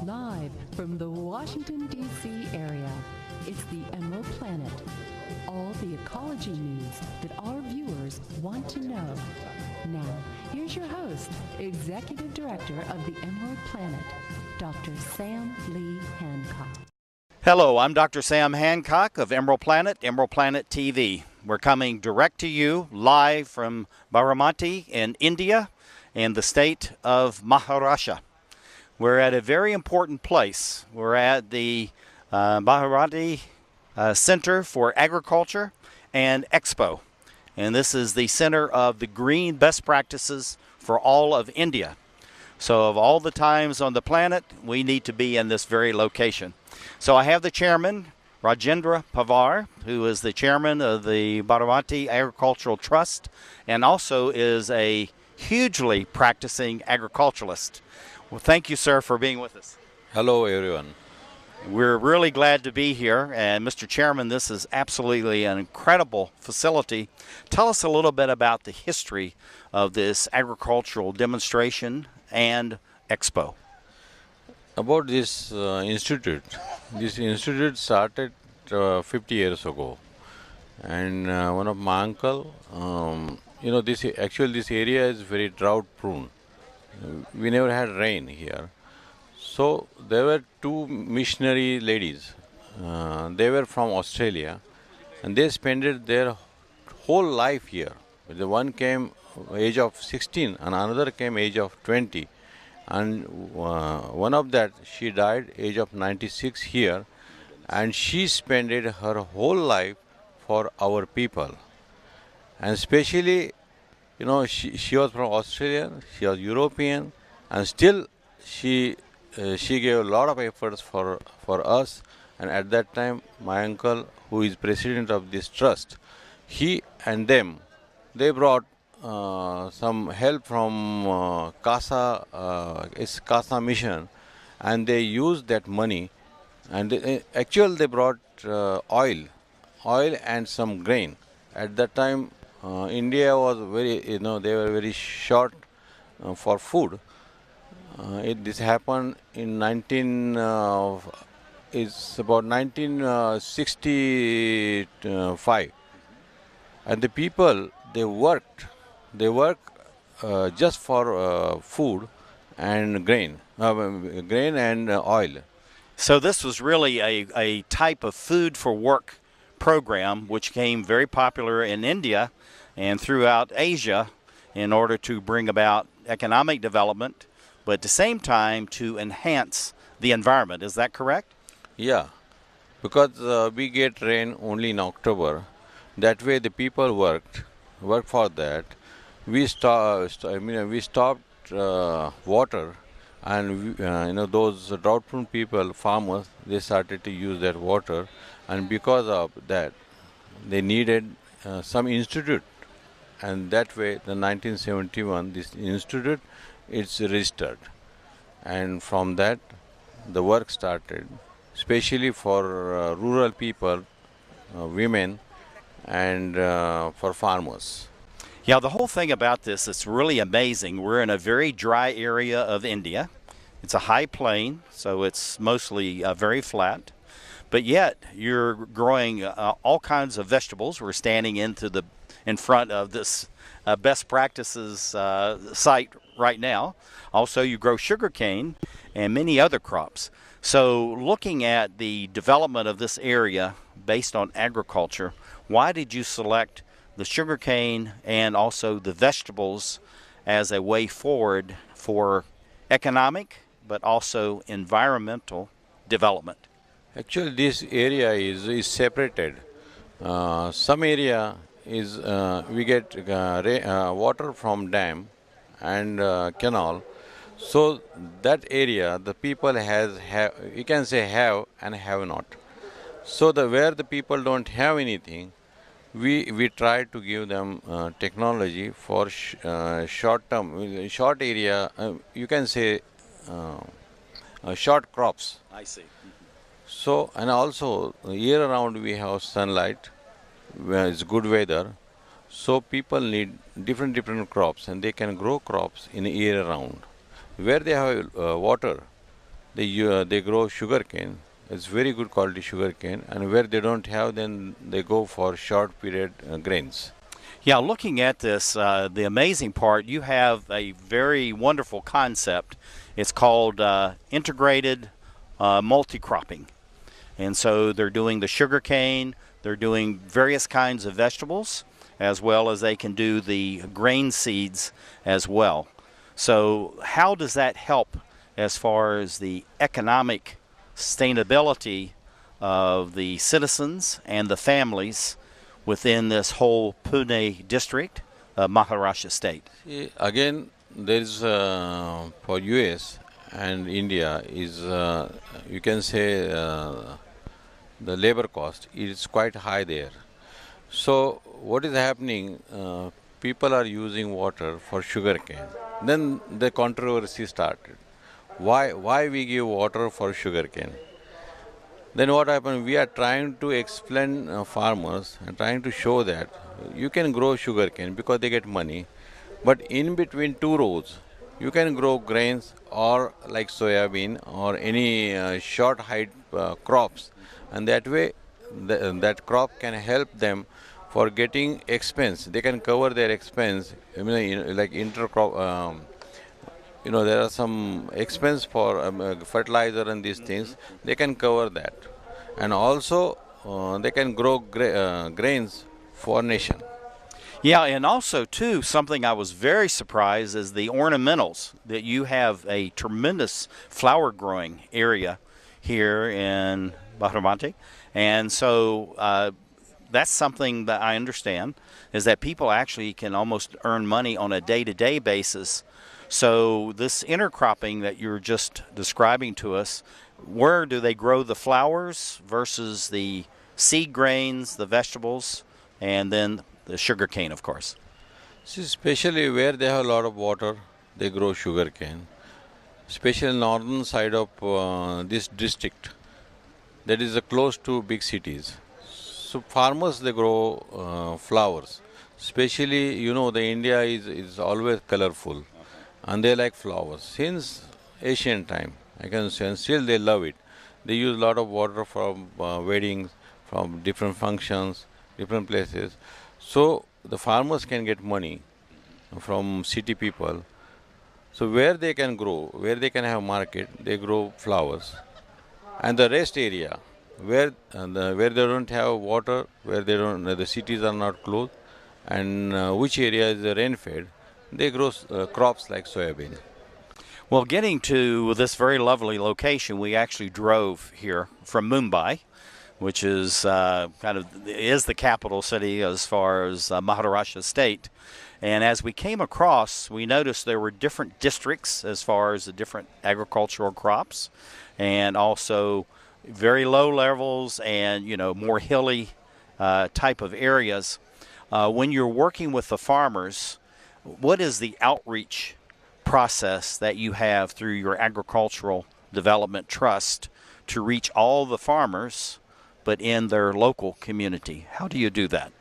Live from the Washington, D.C. area, it's the Emerald Planet. All the ecology news that our viewers want to know. Now, here's your host, Executive Director of the Emerald Planet, Dr. Sam Lee Hancock. Hello, I'm Dr. Sam Hancock of Emerald Planet TV. We're coming direct to you live from Baramati in India and the state of Maharashtra. We're at a very important place. We're at the Baramati Center for Agriculture and EXPO. And this is the center of the green best practices for all of India. So of all the times on the planet, we need to be in this very location. So I have the chairman, Rajendra Pawar, who is the chairman of the Baramati Agricultural Trust and also is a hugely practicing agriculturalist. Well, thank you, sir, for being with us. Hello, everyone. We're really glad to be here. And Mr. Chairman, this is absolutely an incredible facility. Tell us a little bit about the history of this agricultural demonstration and expo. About this institute started 50 years ago. And one of my uncle, this area is very drought prone. We never had rain here. So there were two missionary ladies. They were from Australia and they spent their whole life here. The one came age of 16 and another came age of 20. And one of that, she died age of 96 here. And she spent her whole life for our people. And especially, she was from Australia, she was European, and still she gave a lot of efforts for us. And at that time, my uncle, who is president of this trust, he and them, they brought some help from CASA mission, and they used that money. And they brought oil and some grain. At that time, India was they were very short for food. This happened in it's about 1965. And the people, they worked just for food and grain and oil. So this was really a type of food for work program which became very popular in India and throughout Asia in order to bring about economic development, but at the same time to enhance the environment. Is that correct? Yeah, because we get rain only in October. That way the people work for that. We stopped water, and those drought-prone people, farmers, they started to use that water, and because of that, they needed some institute, and that way, the 1971, this institute, it's registered, and from that, the work started, especially for rural people, women, and for farmers. Yeah, the whole thing about this is really amazing. We're in a very dry area of India. It's a high plain, so it's mostly very flat. But yet, you're growing all kinds of vegetables. We're standing in front of this best practices site right now. Also, you grow sugarcane and many other crops. So looking at the development of this area based on agriculture, why did you select the sugarcane and also the vegetables as a way forward for economic but also environmental development? Actually, this area is separated. Some area is we get water from dam and canal. So that area, the people have you can say have and have not. So where the people don't have anything, we try to give them technology for short area. You can say short crops. I see. So, and also year round we have sunlight, where it's good weather. So people need different crops, and they can grow crops in year round. Where they have water, they grow sugarcane. It's very good quality sugarcane, and where they don't have, then they go for short period grains. Yeah, looking at this, the amazing part, you have a very wonderful concept. It's called integrated multi-cropping. And so they're doing the sugar cane, they're doing various kinds of vegetables, as well as they can do the grain seeds as well. So how does that help as far as the economic sustainability of the citizens and the families within this whole Pune district of Maharashtra state? Again, there is for US and India is you can say the labor cost is quite high there. So what is happening? People are using water for sugarcane. Then the controversy started. Why we give water for sugarcane? Then what happened? We are trying to explain farmers and trying to show that you can grow sugarcane because they get money, but in between two rows, you can grow grains or like soybean or any short height crops, and that way that crop can help them for getting expense. They can cover their expense. I mean, like intercrop. There are some expense for fertilizer and these things. They can cover that, and also they can grow grains for nation. Yeah, and also too, something I was very surprised is the ornamentals, that you have a tremendous flower growing area here in Baramati, and so that's something that I understand is that people actually can almost earn money on a day-to-day basis. So this intercropping that you're just describing to us, where do they grow the flowers versus the seed grains, the vegetables, and then the sugar cane, of course? See, especially where they have a lot of water, they grow sugar cane. Especially northern side of this district, that is close to big cities. So farmers, they grow flowers. Especially, the India is always colorful, and they like flowers since ancient time. I can say, and still they love it. They use a lot of water from weddings, from different functions, different places. So the farmers can get money from city people. So where they can grow, where they can have market, they grow flowers. And the rest area, where they don't have water, where the cities are not close, and which area is rain fed, they grow crops like soybean. Well, getting to this very lovely location, we actually drove here from Mumbai, which is is the capital city as far as Maharashtra state. And as we came across, we noticed there were different districts as far as the different agricultural crops, and also very low levels and more hilly type of areas. When you're working with the farmers, what is the outreach process that you have through your agricultural development trust to reach all the farmers but in their local community? How do you do that?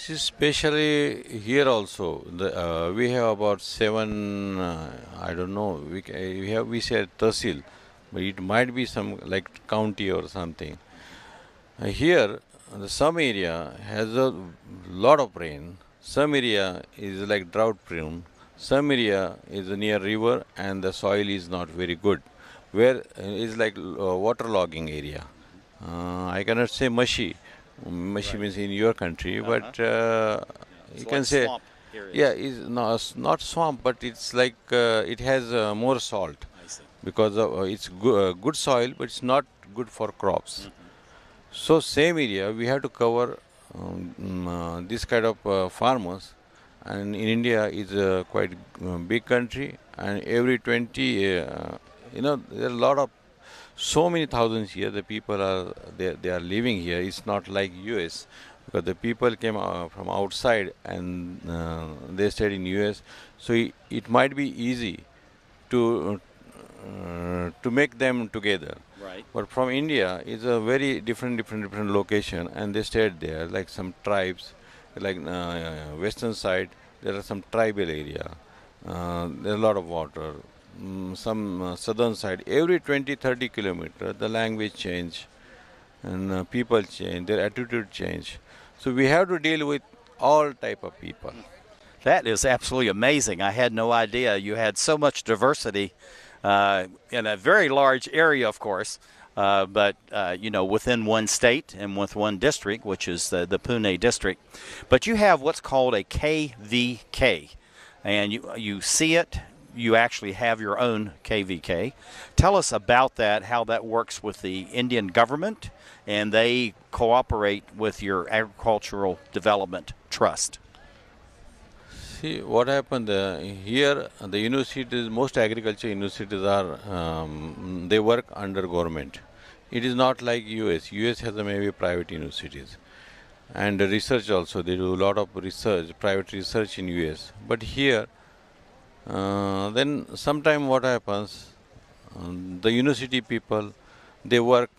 Especially here also, we have about 7, I don't know, we said Tahsil, but it might be some like county or something. Here, some area has a lot of rain, some area is like drought prone, some area is near river and the soil is not very good, where is like waterlogging area. I cannot say mushy. Mushy means in your country, but you can say, yeah, it's not swamp, but it's like it has more salt because it's good soil, but it's not good for crops. So same area we have to cover this kind of farmers, and in India is a quite big country, and every 20, there are a lot of so many thousands here. The people they are living here. It's not like US, because the people came from outside and they stayed in US. So it might be easy to make them together. Right. But from India, it's a very different location, and they stayed there. Like some tribes, like western side, there are some tribal area. There's a lot of water. some southern side, every 20-30 kilometers, the language change and people change, their attitude change. So we have to deal with all type of people. That is absolutely amazing. I had no idea you had so much diversity in a very large area, of course, but within one state and with one district, which is the Pune district. But you have what's called a KVK, and you see it. You actually have your own KVK. Tell us about that, how that works with the Indian government, and they cooperate with your Agricultural Development Trust. See, what happened here, the universities, most agriculture universities are, they work under government. It is not like US. US has maybe private universities. And research also, they do a lot of research, private research in US. But here, then sometime what happens, the university people, they work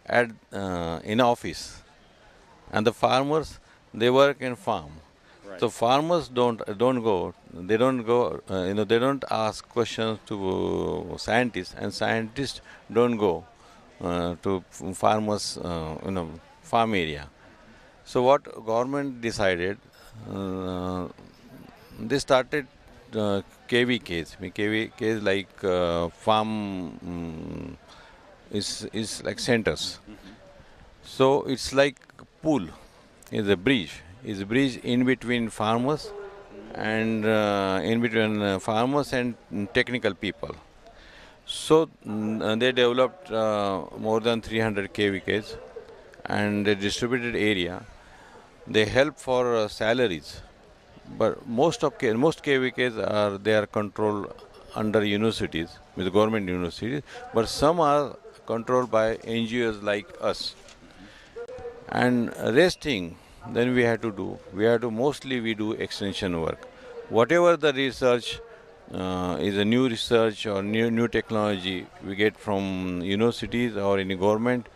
at in office, and the farmers, they work in farm. Right. So farmers don't go, they don't ask questions to scientists, and scientists don't go to farmers, farm area. So what government decided, they started KVKs. KVKs like farm is like centers. So it's like pool, is a bridge. Is a bridge in between farmers and farmers and technical people. So they developed more than 300 KVKs, and they distributed area. They help for salaries. But most KVKs are controlled under universities, with government universities, but some are controlled by NGOs like us. And resting, then we do extension work. Whatever the research is a new research or new technology we get from universities or any government,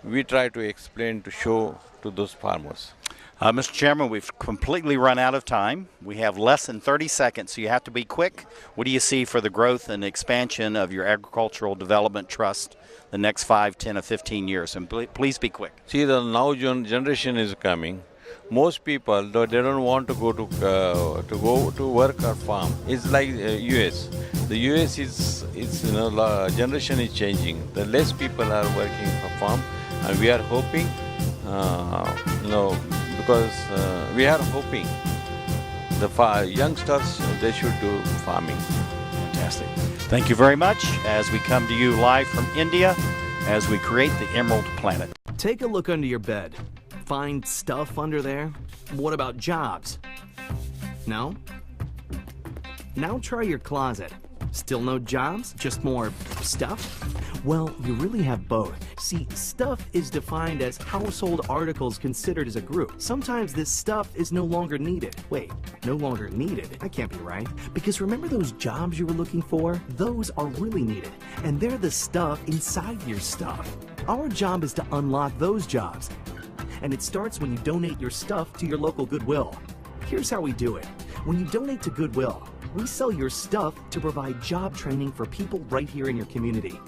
we try to explain, to show to those farmers. Mr. Chairman, we've completely run out of time. We have less than 30 seconds, so you have to be quick. What do you see for the growth and expansion of your Agricultural Development Trust the next 5, 10, or 15 years? And please be quick. See, the now generation is coming. Most people, they don't want to go to work or farm. It's like US. The US is generation is changing. The less people are working for farm, and we are hoping, because we are hoping the youngsters, they should do farming. Fantastic. Thank you very much as we come to you live from India as we create the Emerald Planet. Take a look under your bed. Find stuff under there? What about jobs? No? Now try your closet. Still no jobs? Just more stuff? Well, you really have both. See, stuff is defined as household articles considered as a group. Sometimes this stuff is no longer needed. Wait, no longer needed? That can't be right. Because remember those jobs you were looking for? Those are really needed. And they're the stuff inside your stuff. Our job is to unlock those jobs. And it starts when you donate your stuff to your local Goodwill. Here's how we do it. When you donate to Goodwill, we sell your stuff to provide job training for people right here in your community.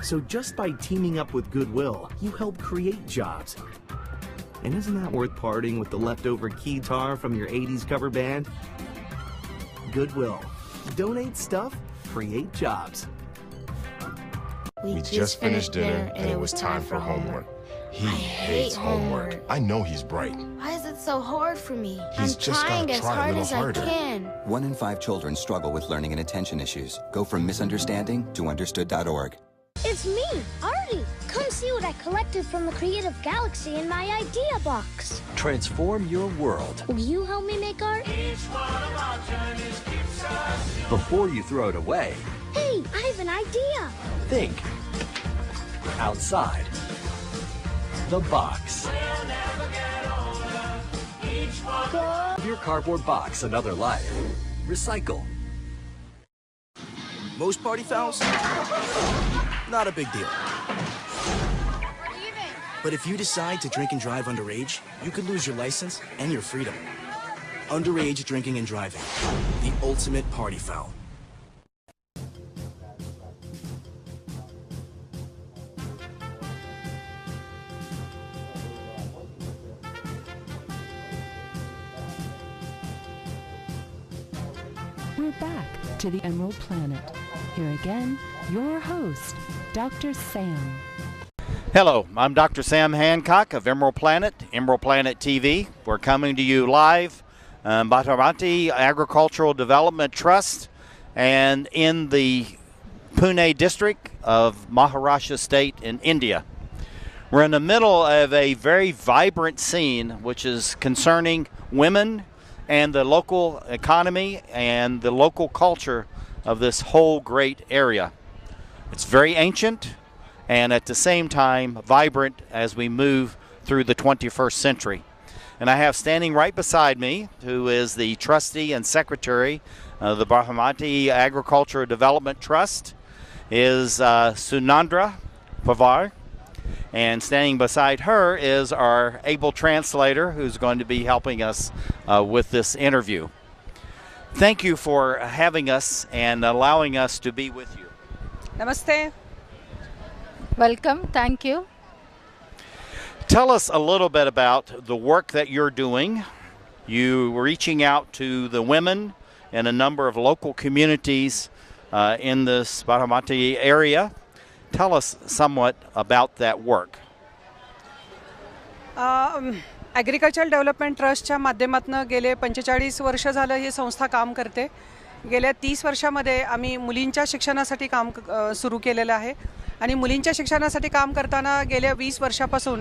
So just by teaming up with Goodwill, you help create jobs. And isn't that worth parting with the leftover keytar from your 80s cover band? Goodwill. Donate stuff, create jobs. We just finished dinner and it was time for homework. He hates homework. I know he's bright. Why is it so hard for me? He's just trying gotta as try a hard little as harder. I can. 1 in 5 children struggle with learning and attention issues. Go from misunderstanding to understood.org. It's me, Artie. Come see what I collected from the Creative Galaxy in my idea box. Transform your world. Will you help me make art? Before you throw it away, Hey, I have an idea. think outside the box. Give your cardboard box another life. Recycle. Most party fouls? Not a big deal. But if you decide to drink and drive underage, you could lose your license and your freedom. Underage drinking and driving. The ultimate party foul. we're back to the Emerald Planet. Here again, your host, Dr. Sam. Hello, I'm Dr. Sam Hancock of EmeraldPlanet TV. We're coming to you live Baramati Agricultural Development Trust and in the Pune district of Maharashtra state in India. We're in the middle of a very vibrant scene which is concerning women and the local economy and the local culture of this whole great area. It's very ancient and at the same time vibrant as we move through the 21st century. And I have standing right beside me, who is the trustee and secretary of the Baramati Agricultural Development Trust, is Sunanda Pawar. And standing beside her is our able translator who's going to be helping us with this interview. Thank you for having us and allowing us to be with you. Namaste. Welcome. Thank you. Tell us a little bit about the work that you're doing. You reaching out to the women in a number of local communities in this Baramati area. Tell us somewhat about that work. Agriculture development ट्रस्टच्या माध्यमातून गेले 45 वर्ष झालं ही संस्था काम करते. गेल्या 30 वर्षामध्ये आम्ही मुलींच्या शिक्षणासाठी काम सुरू केलेलं आहे आणि मुलींच्या शिक्षणासाठी काम करताना गेल्या 20 वर्षापासून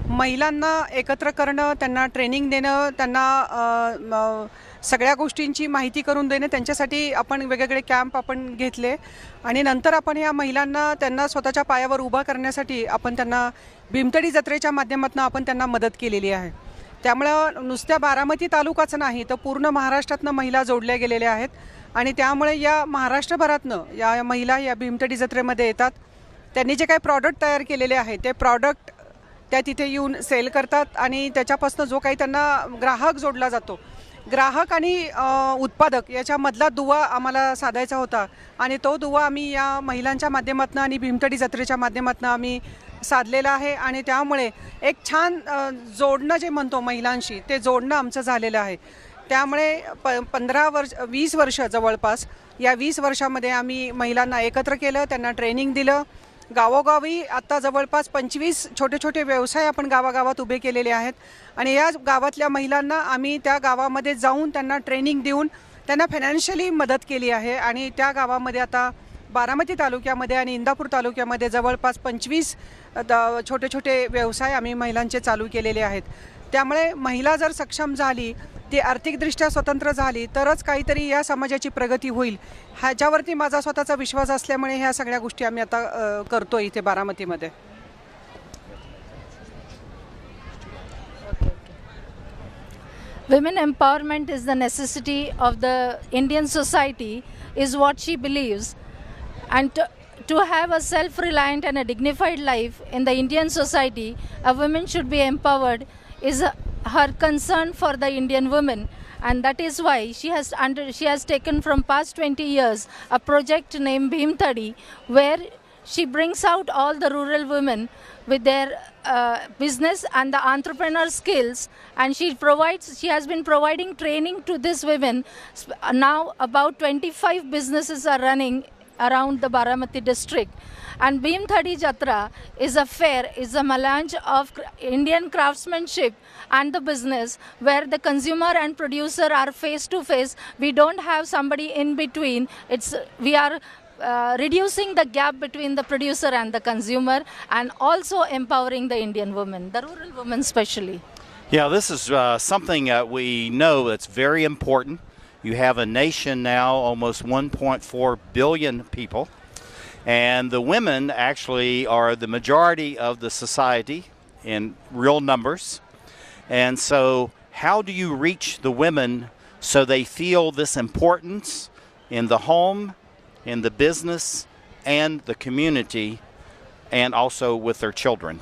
महिलांना एकत्र करणं, त्यांना ट्रेनिंग देणं, त्यांना सगळ्या गोष्टींची माहिती करून देणं, त्यांच्यासाठी आपण वेगवेगळे कॅम्प आपण घेतले आणि नंतर आपण या महिलांना त्यांना स्वतःच्या पायावर उभा करण्यासाठी आपण त्यांना भीमथडी जत्रेच्या माध्यमातून आपण त्यांना मदत केलेली आहे. त्यामुळे नुसत्या बारामती तालुकाच नाही तर पूर्ण महाराष्ट्रातनं महिला जोडल्या गेलेल्या आहेत आणि त्यामुळे या महाराष्ट्रभरातनं या महिला या भीमथडी जत्रेमध्ये येतात. त्यांनी जे काही प्रॉडक्ट तयार केलेले आहेत ते प्रॉडक्ट त्या तिथे येऊन सेल करतात आणि त्याच्यापासून जो काही त्यांना ग्राहक जोडला जातो, ग्राहक आणि उत्पादक याच्यामधला दुवा आम्हाला साधायचा होता आणि तो दुवा आम्ही या महिलांच्या माध्यमातून आणि भीमथडी जत्रेच्या माध्यमातून आम्ही साधलेला आहे आणि त्यामुळे एक छान जोडणं जे म्हणतो महिलांशी ते जोडणं आमचं झालेलं आहे. त्यामुळे 20 वर्ष जवळपास या 20 वर्षामध्ये आम्ही महिलांना एकत्र केलं, त्यांना ट्रेनिंग दिलं. गावोगावी आता जवळपास 25 छोटे छोटे व्यवसाय आपण गावागावात उभे केलेले आहेत आणि या गावातल्या महिलांना आम्ही त्या गावामध्ये जाऊन त्यांना ट्रेनिंग देऊन त्यांना फायनान्शियली मदत केली आहे आणि त्या गावामध्ये आता बारामती तालुक्यामध्ये आणि इंदापूर तालुक्यामध्ये जवळपास 25 छोटे छोटे व्यवसाय आम्ही महिलांचे चालू केलेले आहेत. त्यामुळे महिला जर सक्षम झाली, ती आर्थिकदृष्ट्या स्वतंत्र झाली तरच काहीतरी या समाजाची प्रगती होईल, ह्याच्यावरती माझा स्वतःचा विश्वास असल्यामुळे ह्या सगळ्या गोष्टी आम्ही आता करतो इथे बारामतीमध्ये. Women empowerment is the necessity of the Indian society is what she believes, and to have a self-reliant and a dignified life in the Indian society, a woman should be empowered is her concern for the Indian women, and that is why she has taken from past 20 years a project named Bhimthadi, where she brings out all the rural women with their business and the entrepreneur skills, and she has been providing training to these women. Now about 25 businesses are running around the Baramati district, and Bhimthadi Jatra is a fair, is a melange of Indian craftsmanship and the business, where the consumer and producer are face to face. We don't have somebody in between. We are reducing the gap between the producer and the consumer, and also empowering the Indian women, the rural women especially. Yeah, this is something we know that's very important. You have a nation now, almost 1.4 billion people, and the women actually are the majority of the society in real numbers. And so how do you reach the women so they feel this importance in the home, in the business, and the community, and also with their children?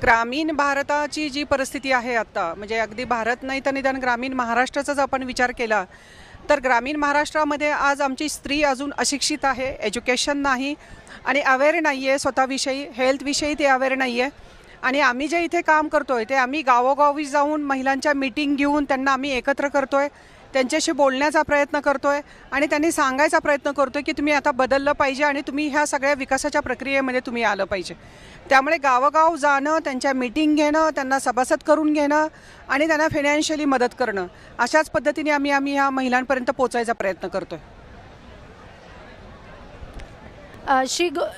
ग्रामीण भारताची जी परिस्थिती आहे आता, म्हणजे अगदी भारत नाही तर निदान ग्रामीण महाराष्ट्राचाच आपण विचार केला तर ग्रामीण महाराष्ट्रामध्ये आज आमची स्त्री अजून अशिक्षित आहे, एज्युकेशन नाही आणि अवेअर नाही आहे स्वतःविषयी, हेल्थविषयी ते अवेअर नाही आहे आणि आम्ही जे इथे काम करतोय ते आम्ही गावोगावी जाऊन महिलांच्या मीटिंग घेऊन त्यांना आम्ही एकत्र करतोय, त्यांच्याशी बोलण्याचा प्रयत्न करतोय आणि त्यांनी सांगायचा प्रयत्न करतोय की तुम्ही आता बदललं पाहिजे आणि तुम्ही ह्या सगळ्या विकासाच्या प्रक्रियेमध्ये तुम्ही आलं पाहिजे. त्यामुळे गावोगाव जाणं, त्यांच्या मीटिंग घेणं, त्यांना सभासद करून घेणं आणि त्यांना फायनान्शियली मदत करणं, अशाच पद्धतीने आम्ही ह्या महिलांपर्यंत पोहोचायचा प्रयत्न करतोय.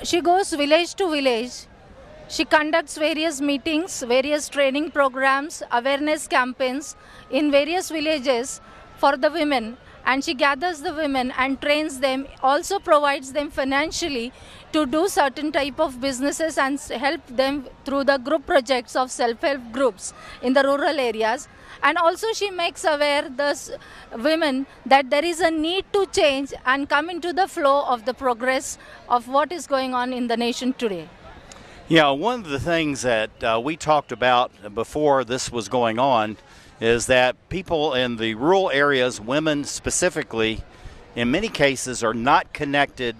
She goes village to village. She conducts various meetings, various training programs, awareness campaigns in various villages for the women, and she gathers the women and trains them, also provides them financially to do certain type of businesses and help them through the group projects of self-help groups in the rural areas. And also she makes aware the women that there is a need to change and come into the flow of the progress of what is going on in the nation today. Yeah, one of the things that we talked about before this was going on is that people in the rural areas, women specifically, in many cases are not connected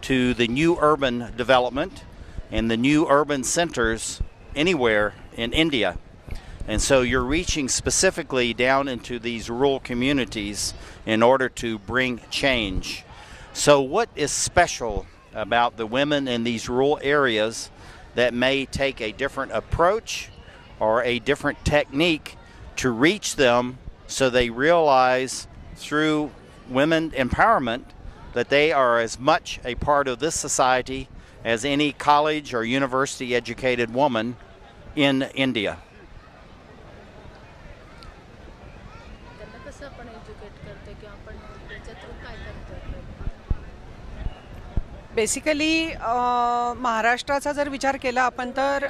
to the new urban development and the new urban centers anywhere in India. And so you're reaching specifically down into these rural communities in order to bring change. So what is special about the women in these rural areas that may take a different approach or a different technique to reach them so they realize through women empowerment that they are as much a part of this society as any college or university educated woman in India? Basically महाराष्ट्राचा जर विचार केला आपण तर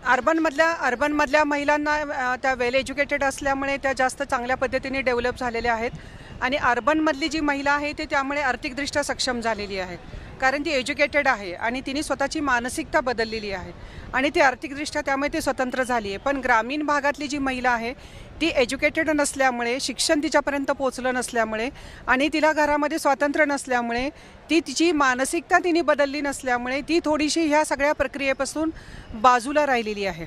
अर्बनमधल्या महिलांना त्या well educated असल्यामुळे त्या जास्त चांगल्या पद्धतीने डेव्हलप झालेल्या आहेत आणि अर्बनमधली जी महिला आहे ती त्यामुळे आर्थिकदृष्ट्या सक्षम झालेली आहे, कारण ती एज्युकेटेड आहे आणि तिने स्वतःची मानसिकता बदललेली आहे आणि ती आर्थिकदृष्ट्या त्यामुळे ती स्वतंत्र झाली आहे. पण ग्रामीण भागातली जी महिला आहे ती एज्युकेटेड नसल्यामुळे, शिक्षण तिच्यापर्यंत पोहोचलं नसल्यामुळे आणि तिला घरामध्ये स्वातंत्र्य नसल्यामुळे, ती तिची मानसिकता तिने बदलली नसल्यामुळे ती थोडीशी ह्या सगळ्या प्रक्रियेपासून बाजूला राहिलेली आहे.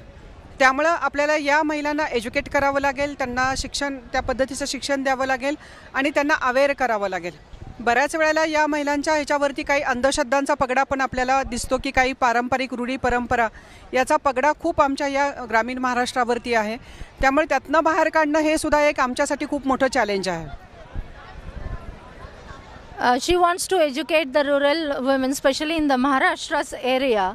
त्यामुळं आपल्याला या महिलांना एज्युकेट करावं लागेल, त्यांना शिक्षण, त्या पद्धतीचं शिक्षण द्यावं लागेल आणि त्यांना अवेअर करावं लागेल. बऱ्याच वेळेला या महिलांच्या ह्याच्यावरती काही अंधश्रद्धांचा पगडा पण आपल्याला दिसतो की काही पारंपरिक रूढी परंपरा याचा पगडा खूप आमच्या या ग्रामीण महाराष्ट्रावरती आहे. त्यामुळे त्यातनं बाहेर काढणं हे सुद्धा एक आमच्यासाठी खूप मोठं चॅलेंज आहे. She wants to educate the rural women, especially in the Maharashtra's area,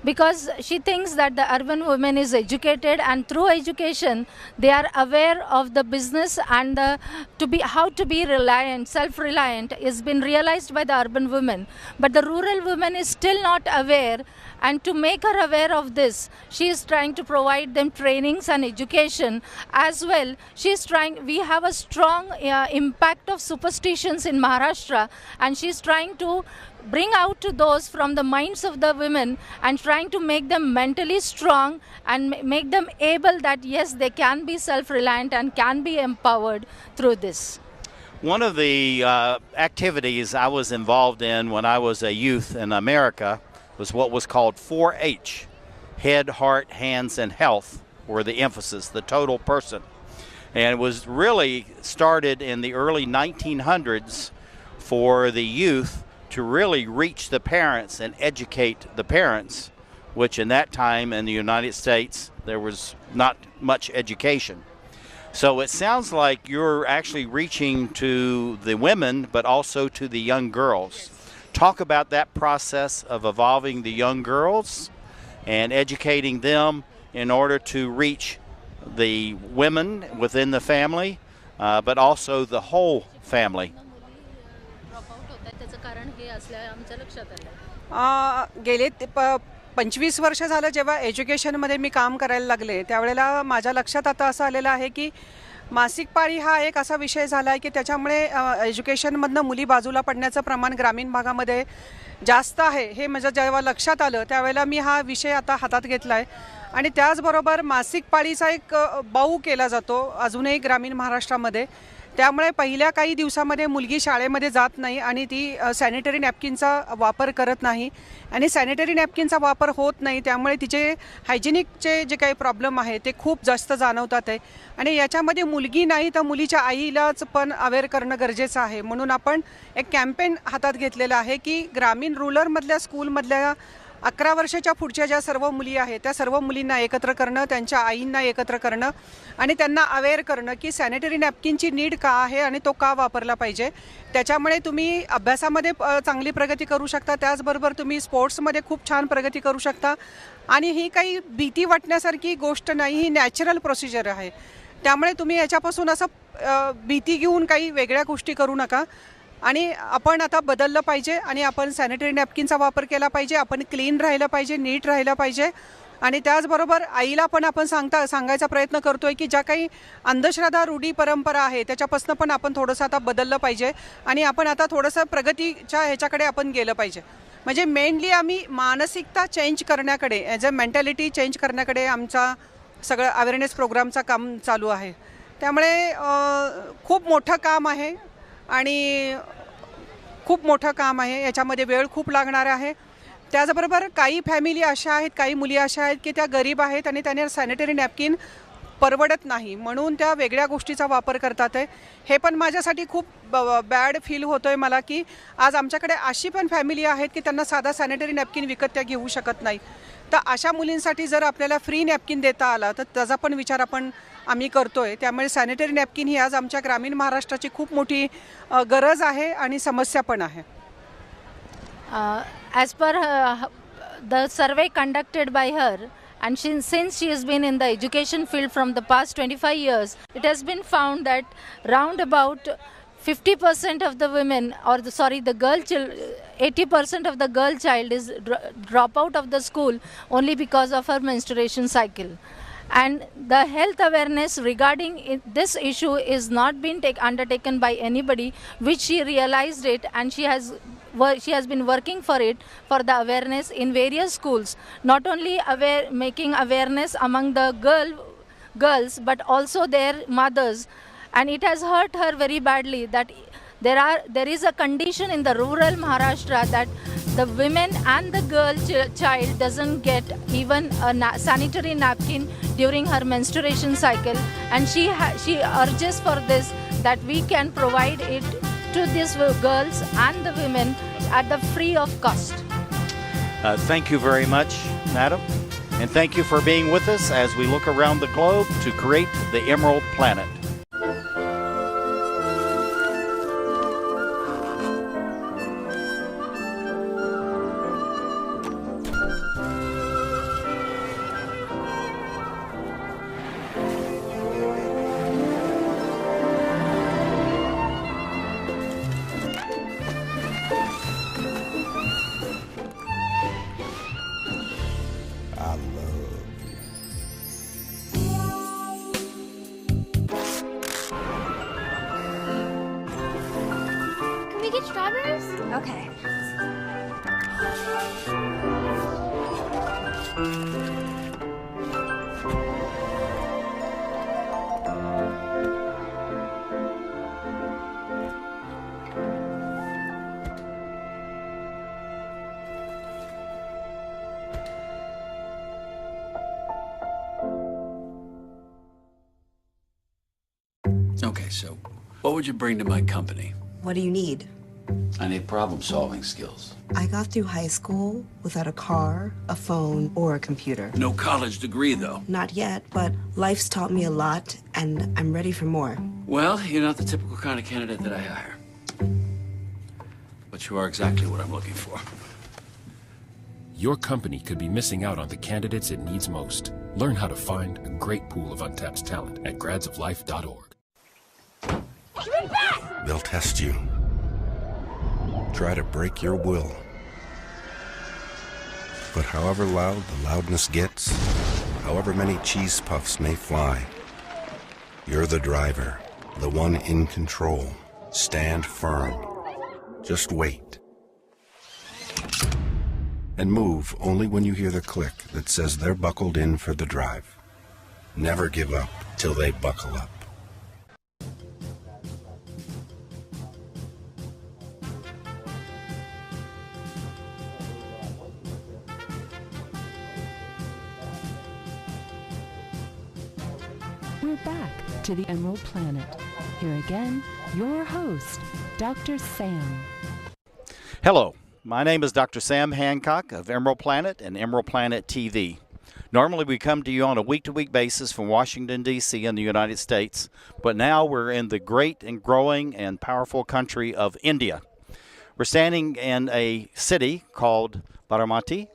because she thinks that the urban women is educated and through education they are aware of the business and how to be reliant, self-reliant is been realized by the urban women, but the rural women is still not aware, and to make her aware of this she is trying to provide them trainings and education as well. We have a strong impact of superstitions in Maharashtra, and she is trying to bring out to those from the minds of the women and trying to make them mentally strong and make them able that yes, they can be self-reliant and can be empowered through this. One of the activities I was involved in when I was a youth in America was what was called 4-H. Head, heart, hands, and health were the emphasis, the total person. And it was really started in the early 1900s for the youth to really reach the parents and educate the parents, which in that time in the United States there was not much education. So it sounds like you're actually reaching to the women but also to the young girls. Talk about that process of evolving the young girls and educating them in order to reach the women within the family but also the whole family. गेले 25 वर्ष झालं जेव्हा एज्युकेशनमध्ये मी काम करायला लागले त्यावेळेला माझ्या लक्षात आता असं आलेलं आहे की मासिक पाळी हा एक असा विषय झाला आहे की त्याच्यामुळे एज्युकेशनमधनं मुली बाजूला पडण्याचं प्रमाण ग्रामीण भागामध्ये जास्त आहे. हे माझ्या जेव्हा लक्षात आलं त्यावेळेला मी हा विषय आता हातात घेतला आहे आणि त्याचबरोबर मासिक पाळीचा एक बाऊ केला जातो अजूनही ग्रामीण महाराष्ट्रामध्ये. त्यामुळे पहिल्या काही दिवसामध्ये मुलगी शाळेमध्ये जात नाही आणि ती सॅनिटरी नॅपकिनचा वापर करत नाही आणि सॅनिटरी नॅपकिनचा वापर होत नाही, त्यामुळे तिचे हायजिनिकचे जे काही प्रॉब्लेम आहे ते खूप जास्त जाणवतात आहे आणि याच्यामध्ये मुलगी नाही तर मुलीच्या आईलाच पण अवेअर करणं गरजेचं आहे. म्हणून आपण एक कॅम्पेन हातात घेतलेला आहे की ग्रामीण रूरलमधल्या स्कूलमधल्या 11 वर्षाच्या पुढच्या ज्या सर्व मुली आहेत त्या सर्व मुलींना एकत्र करणं, त्यांच्या आईंना एकत्र करणं आणि त्यांना अवेअर करणं की सॅनिटरी नॅपकिनची नीड का आहे आणि तो का वापरला पाहिजे. त्याच्यामुळे तुम्ही अभ्यासामध्ये चांगली प्रगती करू शकता, त्याचबरोबर तुम्ही स्पोर्ट्समध्ये खूप छान प्रगती करू शकता आणि ही काही भीती वाटण्यासारखी गोष्ट नाही, ही नॅचरल प्रोसिजर आहे. त्यामुळे तुम्ही याच्यापासून असं भीती घेऊन काही वेगळ्या गोष्टी करू नका आणि आपण आता बदललं पाहिजे आणि आपण सॅनिटरी नॅपकिनचा वापर केला पाहिजे, आपण क्लीन राहिलं पाहिजे, नीट राहिलं पाहिजे आणि त्याचबरोबर आईला पण आपण सांगायचा प्रयत्न करतोय की ज्या काही अंधश्रद्धा रूढी परंपरा आहे त्याच्यापासून पण आपण थोडंसं आता बदललं पाहिजे आणि आपण आता थोडंसं प्रगतीच्या ह्याच्याकडे आपण गेलं पाहिजे. म्हणजे मेनली आम्ही मानसिकता चेंज करण्याकडे, ॲज अ मेंटॅलिटी चेंज करण्याकडे आमचा सगळं अवेअरनेस प्रोग्रामचं काम चालू आहे. त्यामुळे खूप मोठं काम आहे आणि खूप मोठं काम आहे, याच्यामध्ये वेळ खूप लागणार आहे. त्याचबरोबर काही फॅमिली अशा आहेत, काही मुली अशा आहेत की त्या गरीब आहेत आणि त्यांना सॅनिटरी नॅपकिन परवडत नाही म्हणून त्या वेगळ्या गोष्टीचा वापर करतात आहे. हे पण माझ्यासाठी खूप बॅड फील होतं आहे मला की आज आमच्याकडे अशी पण फॅमिली आहेत की त्यांना साधा सॅनिटरी नॅपकिन विकत त्या घेऊ शकत नाही. तर अशा मुलींसाठी जर आपल्याला फ्री नॅपकिन देता आला तर त्याचा पण विचार आम्ही करतोय. त्यामुळे सॅनिटरी नॅपकिन ही आज आमच्या ग्रामीण महाराष्ट्राची खूप मोठी गरज आहे आणि समस्या पण आहे. As per the survey conducted by her, and since she has been in the education field from the past 25 years, it has been found that round about 50% of the women, or the girl child, 80% of the girl child is drop out of the school only because of her menstruation cycle. And the health awareness regarding this issue is not been undertaken by anybody, which she realized it and she has been working for it, for the awareness in various schools, not only making awareness among the girls but also their mothers. And it has hurt her very badly that there is a condition in the rural Maharashtra that the women and the girl child doesn't get even a sanitary napkin during her menstruation cycle, and she urges for this that we can provide it to these girls and the women at the free of cost. Thank you very much, madam, and thank you for being with us as we look around the globe to create the Emerald Planet. Strawberries? Okay. Okay, so what would you bring to my company? What do you need? I need problem-solving skills. I got through high school without a car, a phone, or a computer. No college degree, though. Not yet, but life's taught me a lot, and I'm ready for more. Well, you're not the typical kind of candidate that I hire. But you are exactly what I'm looking for. Your company could be missing out on the candidates it needs most. Learn how to find a great pool of untapped talent at gradsoflife.org. They'll test you. Try to break your will. But however loud the loudness gets, however many cheese puffs may fly, you're the driver, the one in control. Stand firm. Just wait. And move only when you hear the click that says they're buckled in for the drive. Never give up till they buckle up. we're back to the Emerald Planet. Here again, your host, Dr. Sam. Hello, my name is Dr. Sam Hancock of Emerald Planet and Emerald Planet TV. Normally we come to you on a week-to-week basis from Washington, D.C. in the United States, but now we're in the great and growing and powerful country of India. We're standing in a city called Baramati,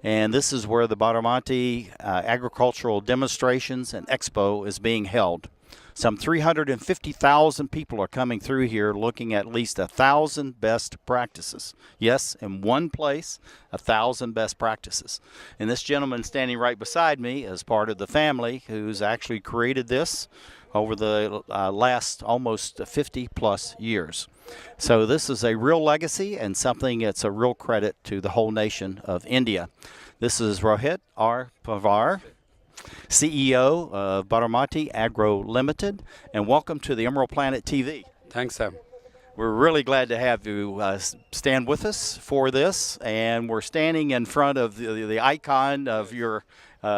and this is where the Baramati Agricultural Demonstrations and Expo is being held. Some 350,000 people are coming through here looking at least 1,000 best practices. Yes, in one place, 1,000 best practices. And this gentleman standing right beside me is part of the family who's actually created this over the last almost 50 plus years. So this is a real legacy and something that's a real credit to the whole nation of India. This is Rohit R. Pawar, CEO of Baramati Agro Limited, and welcome to the Emerald Planet TV. Thanks, Sam. We're really glad to have you stand with us for this, and we're standing in front of the icon of your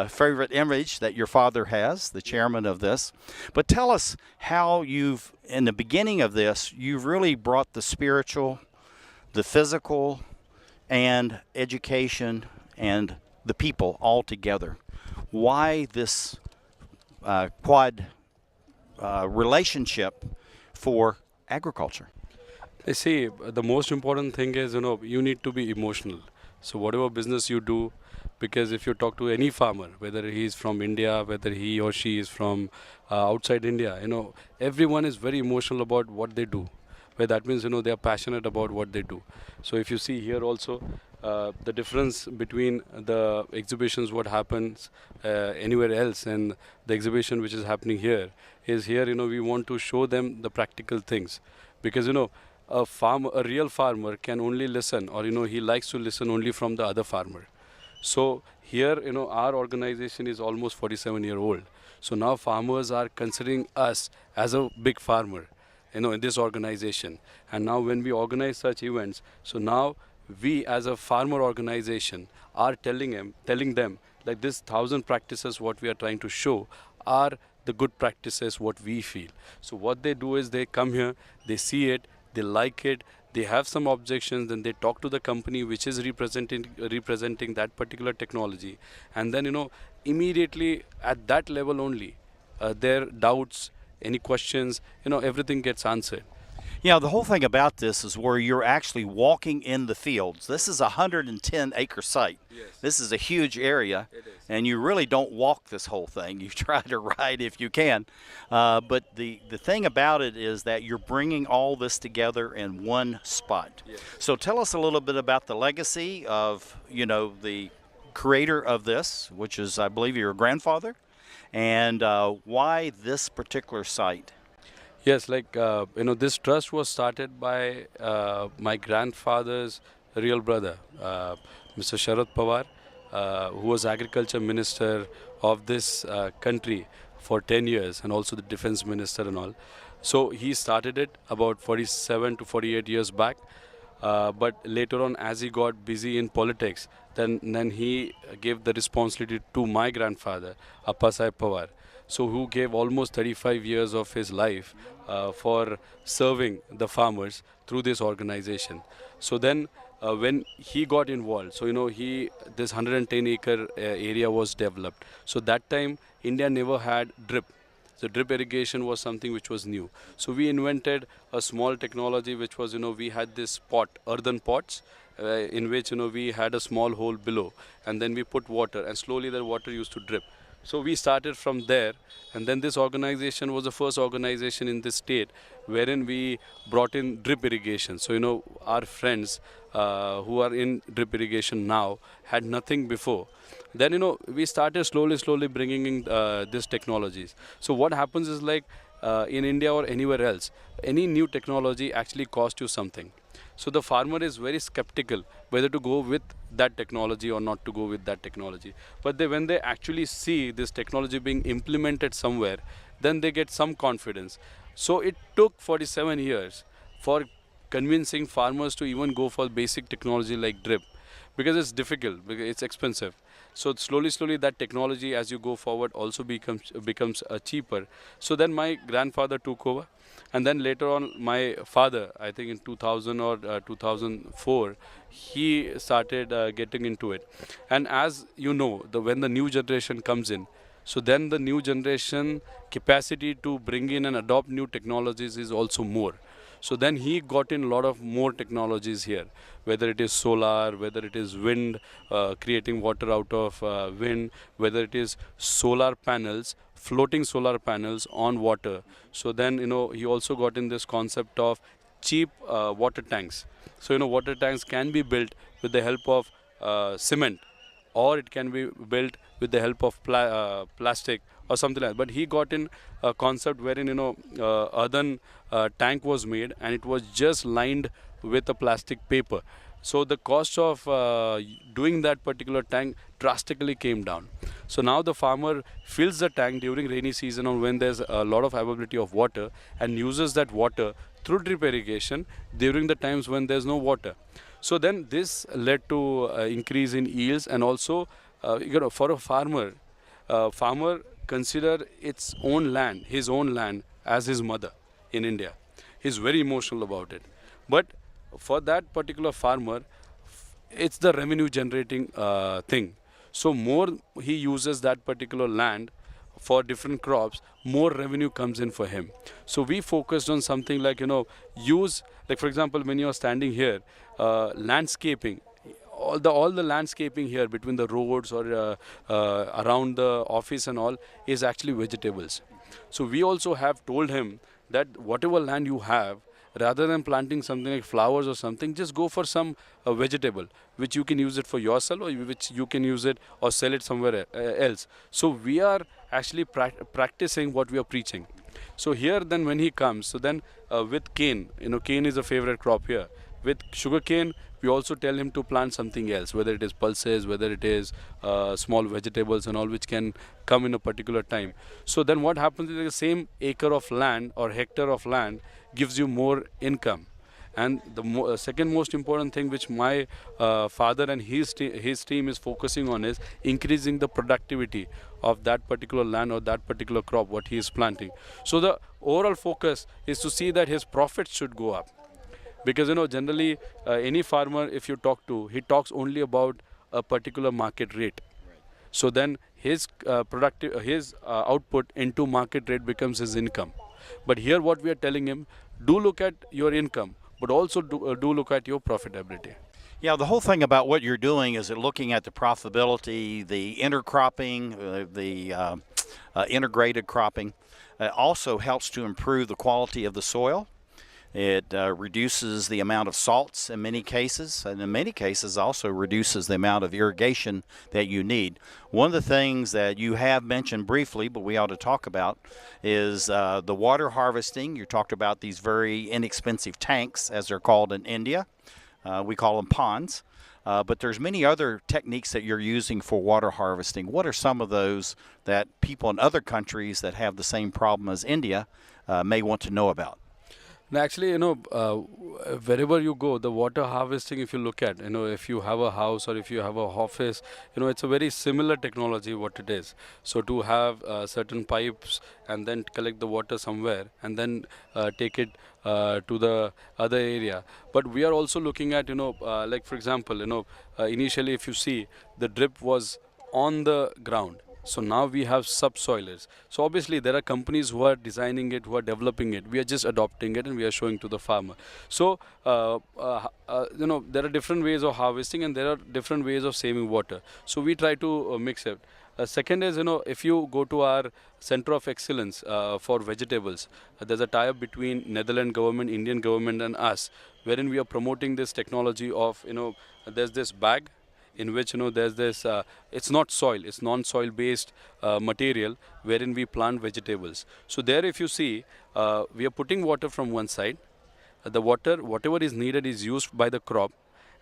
favorite image that your father has, the chairman of this. But tell us how you've, in the beginning of this, you've really brought the spiritual, the physical, and education, and the people all together. Why this quad relationship for agriculture? I see, the most important thing is, you need to be emotional. So whatever business you do, because if you talk to any farmer, whether he's from India, whether he or she is from outside India, everyone is very emotional about what they do. Where that means, they are passionate about what they do. So if you see here also, the difference between the exhibitions, what happens anywhere else, and the exhibition which is happening here, is here, we want to show them the practical things. Because, a real farmer can only listen, or, he likes to listen only from the other farmer. So here, our organization is almost 47 years old. So now farmers are considering us as a big farmer, in this organization. And now when we organize such events, so now we as a farmer organization are telling them that this 1,000 practices what we are trying to show are the good practices what we feel. So what they do is they come here, they see it, they like it, they have some objections, then they talk to the company which is representing that particular technology, and then immediately at that level only their doubts, any questions, everything gets answered. Yeah, the whole thing about this is where you're actually walking in the fields. This is a 110-acre site. Yes. This is a huge area, and you really don't walk this whole thing. You try to ride if you can. But the thing about it is that you're bringing all this together in one spot. Yes. So tell us a little bit about the legacy of, the creator of this, which is, I believe, your grandfather, and why this particular site. Yes, this trust was started by my grandfather's real brother, Mr. Sharad Pawar, who was agriculture minister of this country for 10 years and also the defense minister and all. So he started it about 47 to 48 years back. But later on, as he got busy in politics, then he gave the responsibility to my grandfather, Appa Sahib Pawar. So who gave almost 35 years of his life for serving the farmers through this organization. So then when he got involved, so this 110-acre area was developed. So that time India never had drip. So drip irrigation was something which was new. So we invented a small technology which was, we had this earthen pots, in which, we had a small hole below, and then we put water, and slowly the water used to drip. So we started from there, and then this organization was the first organization in this state wherein we brought in drip irrigation. So, our friends who are in drip irrigation now had nothing before. Then, we started slowly bringing in these technologies. So what happens is in India or anywhere else, any new technology actually costs you something. So the farmer is very skeptical whether to go with that technology or not to go with that technology. But when they actually see this technology being implemented somewhere, then they get some confidence. So it took 47 years for convincing farmers to even go for basic technology like drip, because it's difficult, because it's expensive. So slowly that technology, as you go forward, also becomes cheaper. So then my grandfather took over, and then later on my father, I think in 2000 or 2004, he started getting into it. And as you know, when the new generation comes in, so then the new generation capacity to bring in and adopt new technologies is also more. So then he got in a lot of more technologies here, whether it is solar, whether it is wind, creating water out of wind, whether it is solar panels, floating solar panels on water. So then, he also got in this concept of cheap water tanks. So, water tanks can be built with the help of cement, or it can be built with the help of plastic or something like that. But he got in a concept wherein, earthen tank was made, and it was just lined with a plastic paper. So the cost of doing that particular tank drastically came down. So now the farmer fills the tank during rainy season or when there's a lot of availability of water, and uses that water through drip irrigation during the times when there's no water. So then this led to increase in yields, and also for a farmer, consider its own land, his own land, as his mother in India. He's very emotional about it. But for that particular farmer, it's the revenue generating thing. So more he uses that particular land for different crops, more revenue comes in for him. So we focused on something like, use, like for example, when you're standing here, landscaping, all the landscaping here between the roads or around the office and all is actually vegetables. So we also have told him that whatever land you have, rather than planting something like flowers or something, just go for some vegetable, which you can use it for yourself, or which you can use it or sell it somewhere else. So we are actually practicing what we are preaching. So here then when he comes, so then with cane, cane is a favorite crop here. With sugarcane, we also tell him to plant something else, whether it is pulses, whether it is small vegetables and all, which can come in a particular time. So then what happens is the same acre of land or hectare of land gives you more income. And the second most important thing which my father and his team is focusing on is increasing the productivity of that particular land or that particular crop what he is planting. So the overall focus is to see that his profits should go up. Because generally any farmer, if you talk to, he talks only about a particular market rate. So then his output into market rate becomes his income. But here what we are telling him, do look at your income, but also do look at your profitability. Yeah, the whole thing about what you're doing is looking at the profitability, the intercropping, the integrated cropping. Also helps to improve the quality of the soil. It reduces the amount of salts in many cases, and in many cases also reduces the amount of irrigation that you need. One of the things that you have mentioned briefly, but we ought to talk about, is the water harvesting. You talked about these very inexpensive tanks, as they're called in India. We call them ponds. But there's many other techniques that you're using for water harvesting. What are some of those that people in other countries that have the same problem as India may want to know about? Now, actually, wherever you go, the water harvesting, if you look at, if you have a house or if you have a office, it's a very similar technology what it is. So to have certain pipes and then collect the water somewhere and then take it to the other area. But we are also looking at, like for example, initially if you see, the drip was on the ground. So now we have subsoilers. So obviously there are companies who are designing it, who are developing it. We are just adopting it and we are showing to the farmer. So, there are different ways of harvesting and there are different ways of saving water. So we try to mix it. Second is, if you go to our Center of Excellence for vegetables, there's a tie-up between Netherlands government, Indian government and us, wherein we are promoting this technology of, there's this bag in which there's this it's not soil, it's non-soil based material wherein we plant vegetables. So there if you see, we are putting water from one side, the water whatever is needed is used by the crop,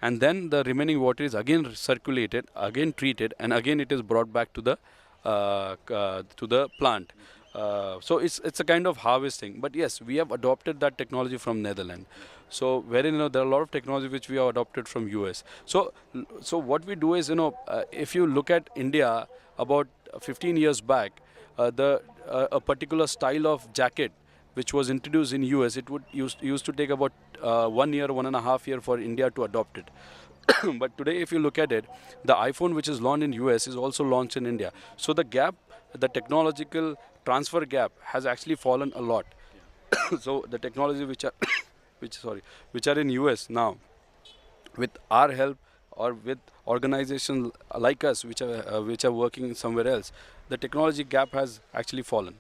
and then the remaining water is again circulated, again treated, and again it is brought back to the plant. So it's a kind of harvesting. But yes, we have adopted that technology from Netherlands. So wherein there are a lot of technology which we have adopted from US. So what we do is if you look at India about 15 years back, a particular style of jacket which was introduced in US, it used to take about 1 year, 1.5 years for India to adopt it. But today, if you look at it, the iPhone which is launched in US is also launched in India. So the gap, the technological transfer gap has actually fallen a lot. So the technology which are in US now, with our help or with organizations like us which are working somewhere else, the technology gap has actually fallen.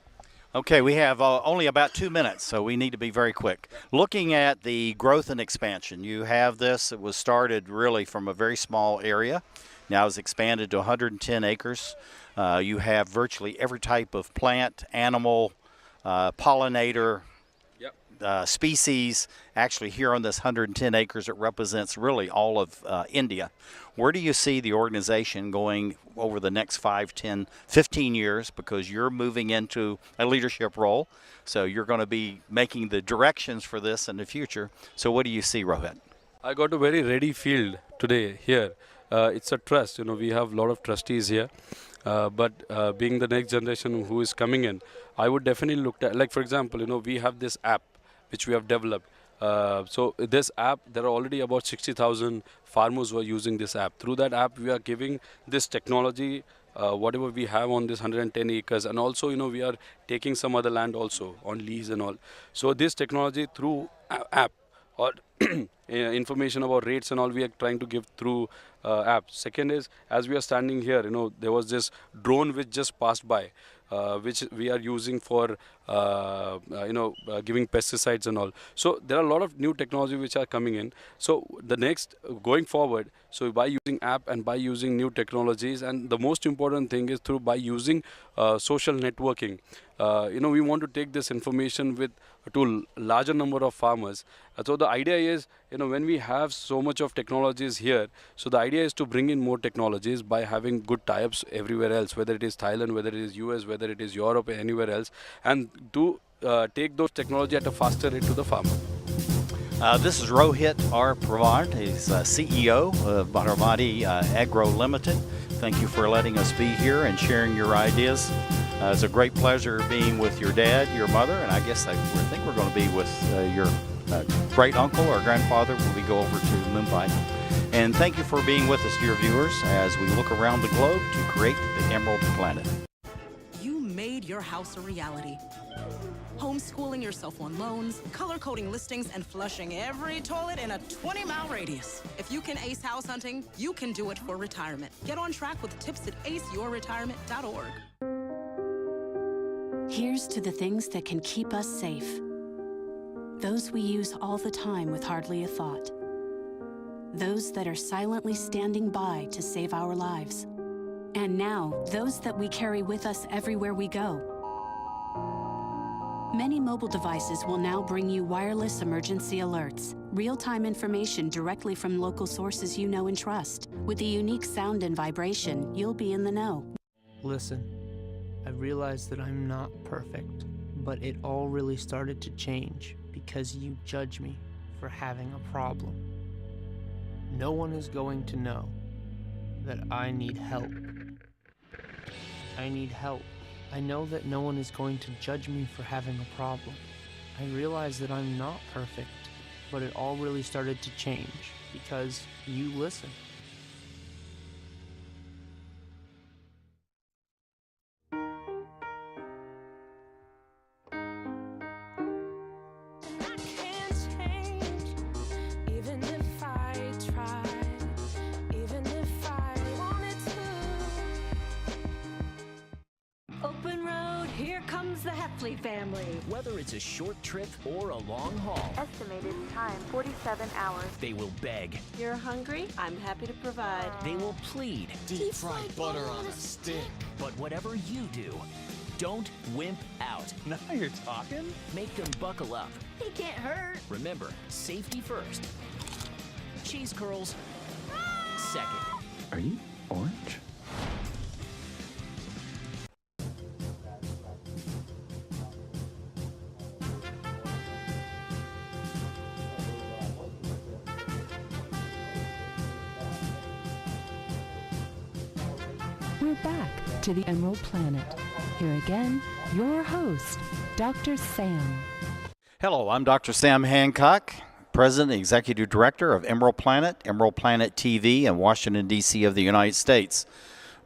Okay, we have only about 2 minutes, so we need to be very quick. Looking at the growth and expansion, you have this. It was started really from a very small area. Now it's expanded to 110 acres. You have virtually every type of plant, animal, pollinator, species. Actually, here on this 110 acres, it represents really all of India. Where do you see the organization going over the next 5, 10, 15 years? Because you're moving into a leadership role, so you're going to be making the directions for this in the future. So what do you see, Rohit? I got a very ready field today here. It's a trust. We have a lot of trustees here. But being the next generation who is coming in, I would definitely look at, like for example, we have this app which we have developed. So this app, there are already about 60,000 farmers who are using this app. Through that app, we are giving this technology, whatever we have on this 110 acres, and also we are taking some other land also on lease and all. So this technology through app or information about rates and all we are trying to give through app. Second is, as we are standing here, there was this drone which just passed by, which we are using for giving pesticides and all. So there are a lot of new technology which are coming in. So the next going forward, so by using app and by using new technologies, and the most important thing is by using social networking. We want to take this information to larger number of farmers. So the idea is, when we have so much of technologies here, so the idea is to bring in more technologies by having good tie-ups everywhere else, whether it is Thailand, whether it is US, whether it is Europe, anywhere else, and to take those technology at a faster rate to the farmer. This is Rohit R. Pawar. He's CEO of Baramati Agro Limited. Thank you for letting us be here and sharing your ideas. It's a great pleasure being with your dad, your mother, and I guess I think we're going to be with your great uncle or grandfather when we go over to Mumbai. And thank you for being with us, dear viewers, as we look around the globe to create the Emerald Planet. You made your house a reality. Homeschooling yourself on loans, color-coding listings, and flushing every toilet in a 20-mile radius. If you can ace house hunting, you can do it for retirement. Get on track with tips at aceyourretirement.org. Here's to the things that can keep us safe. Those we use all the time with hardly a thought. Those that are silently standing by to save our lives. And now, those that we carry with us everywhere we go. Many mobile devices will now bring you wireless emergency alerts, real-time information directly from local sources you know and trust. With the unique sound and vibration, you'll be in the know. Listen, I realize that I'm not perfect, but it all really started to change because you judge me for having a problem. No one is going to know that I need help. I need help. I know that no one is going to judge me for having a problem. I realize that I'm not perfect, but it all really started to change because you listen. Family. Whether it's a short trip or a long haul. Estimated time 47 hours. They will beg. You're hungry? I'm happy to provide. They will plead. Deep fried butter on a stick. But whatever you do, don't wimp out. Now you're talking? Make them buckle up. He can't hurt. Remember, safety first. Cheese curls second. Are you orange? We're back to the Emerald Planet. Here again, your host, Dr. Sam. Hello, I'm Dr. Sam Hancock, President and Executive Director of EmeraldPlanet TV in Washington, D.C. of the United States.